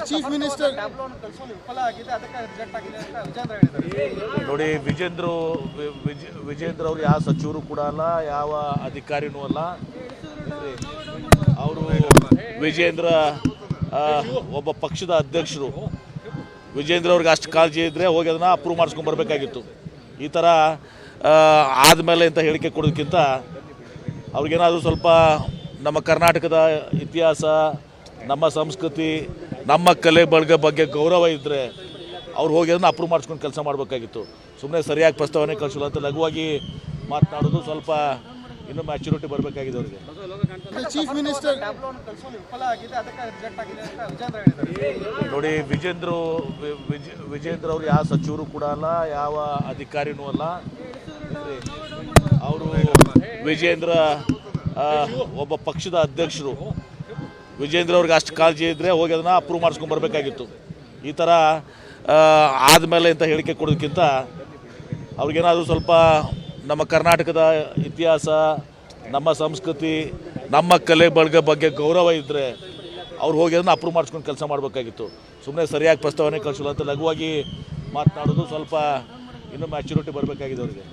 Chief minister ನೋಡಿ, ವಿಜೇಂದ್ರ ಅವರು ಯಾವ ಸಚಿವರು ಕೂಡ ಅಲ್ಲ, ಯಾವ ಅಧಿಕಾರಿನೂ ಅಲ್ಲ. ಅವರು ವಿಜೇಂದ್ರ ಒಬ್ಬ ಪಕ್ಷದ ಅಧ್ಯಕ್ಷರು. ವಿಜೇಂದ್ರ ಅವ್ರಿಗೆ ಅಷ್ಟು ಕಾಳಜಿ ಇದ್ದರೆ ಹೋಗಿ ಅದನ್ನು ಅಪ್ರೂವ್ ಮಾಡಿಸ್ಕೊಂಡು ಬರಬೇಕಾಗಿತ್ತು. ಈ ಥರ ಆದಮೇಲೆ ಅಂತ ಹೇಳಿಕೆ ಕೊಡೋದಕ್ಕಿಂತ ಅವ್ರಿಗೇನಾದರೂ ಸ್ವಲ್ಪ ನಮ್ಮ ಕರ್ನಾಟಕದ ಇತಿಹಾಸ, ನಮ್ಮ ಸಂಸ್ಕೃತಿ, ನಮ್ಮ ಕಲೆ ಬಳಗ ಬಗ್ಗೆ ಗೌರವ ಇದ್ದರೆ ಅವ್ರು ಹೋಗಿ ಅದನ್ನು ಅಪ್ರೂವ್ ಮಾಡಿಸ್ಕೊಂಡು ಕೆಲಸ ಮಾಡಬೇಕಾಗಿತ್ತು. ಸುಮ್ಮನೆ ಸರಿಯಾಗಿ ಪ್ರಸ್ತಾವನೆ ಕಳಿಸಲ್ಲ ಅಂತ ಲಘುವಾಗಿ ಮಾತನಾಡೋದು ಸ್ವಲ್ಪ ಇನ್ನೂ ಮ್ಯಾಚುರಿಟಿ ಬರಬೇಕಾಗಿದೆ ಅವರಿಗೆ. ಚೀಫ್ ಮಿನಿಸ್ಟರ್ ನೋಡಿ, ವಿಜೇಂದ್ರ ಅವರು ಯಾವ ಸಚಿವರು ಕೂಡ ಅಲ್ಲ, ಯಾವ ಅಧಿಕಾರಿನೂ ಅಲ್ಲ. ಅವರು ವಿಜೇಂದ್ರ ಒಬ್ಬ ಪಕ್ಷದ ಅಧ್ಯಕ್ಷರು. ವಿಜೇಂದ್ರ ಅವ್ರಿಗೆ ಅಷ್ಟು ಕಾಳಜಿ ಇದ್ದರೆ ಹೋಗಿ ಅದನ್ನು ಅಪ್ರೂವ್ ಮಾಡಿಸ್ಕೊಂಡು ಬರಬೇಕಾಗಿತ್ತು. ಈ ಥರ ಆದಮೇಲೆ ಅಂತ ಹೇಳಿಕೆ ಕೊಡೋದಕ್ಕಿಂತ ಅವ್ರಿಗೇನಾದರೂ ಸ್ವಲ್ಪ ನಮ್ಮ ಕರ್ನಾಟಕದ ಇತಿಹಾಸ, ನಮ್ಮ ಸಂಸ್ಕೃತಿ, ನಮ್ಮ ಕಲೆ ಬಳಗ ಬಗ್ಗೆ ಗೌರವ ಇದ್ದರೆ ಅವ್ರು ಹೋಗಿ ಅದನ್ನು ಅಪ್ರೂವ್ ಮಾಡಿಸ್ಕೊಂಡು ಕೆಲಸ ಮಾಡಬೇಕಾಗಿತ್ತು. ಸುಮ್ಮನೆ ಸರಿಯಾಗಿ ಪ್ರಸ್ತಾವನೆ ಕಳಿಸಲ್ಲ ಅಂತ ಲಘುವಾಗಿ ಮಾತನಾಡೋದು ಸ್ವಲ್ಪ ಇನ್ನೂ ಮ್ಯಾಚುರಿಟಿ ಬರಬೇಕಾಗಿದೆ ಅವರಿಗೆ.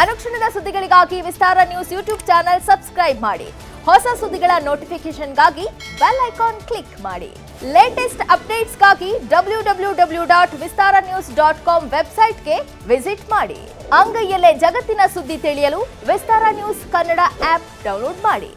ಅನುಕ್ಷಣದ ಸುದ್ದಿಗಳಿಗಾಗಿ ವಿಸ್ತಾರ ನ್ಯೂಸ್ ಯೂಟ್ಯೂಬ್ ಚಾನೆಲ್ ಸಬ್ಸ್ಕ್ರೈಬ್ ಮಾಡಿ. ಹೊಸ ಸುದ್ದಿಗಳ ನೋಟಿಫಿಕೇಶನ್ಗಾಗಿ ಬೆಲ್ ಐಕಾನ್ ಕ್ಲಿಕ್ ಮಾಡಿ. ಲೇಟೆಸ್ಟ್ ಅಪ್ಡೇಟ್ಸ್ಗಾಗಿ www.vistaranews.com ವೆಬ್ಸೈಟ್ಗೆ ವಿಸಿಟ್ ಮಾಡಿ. ಅಂಗೈಯಲ್ಲೇ ಜಗತ್ತಿನ ಸುದ್ದಿ ತಿಳಿಯಲು ವಿಸ್ತಾರ ನ್ಯೂಸ್ ಕನ್ನಡ ಆಪ್ ಡೌನ್ಲೋಡ್ ಮಾಡಿ.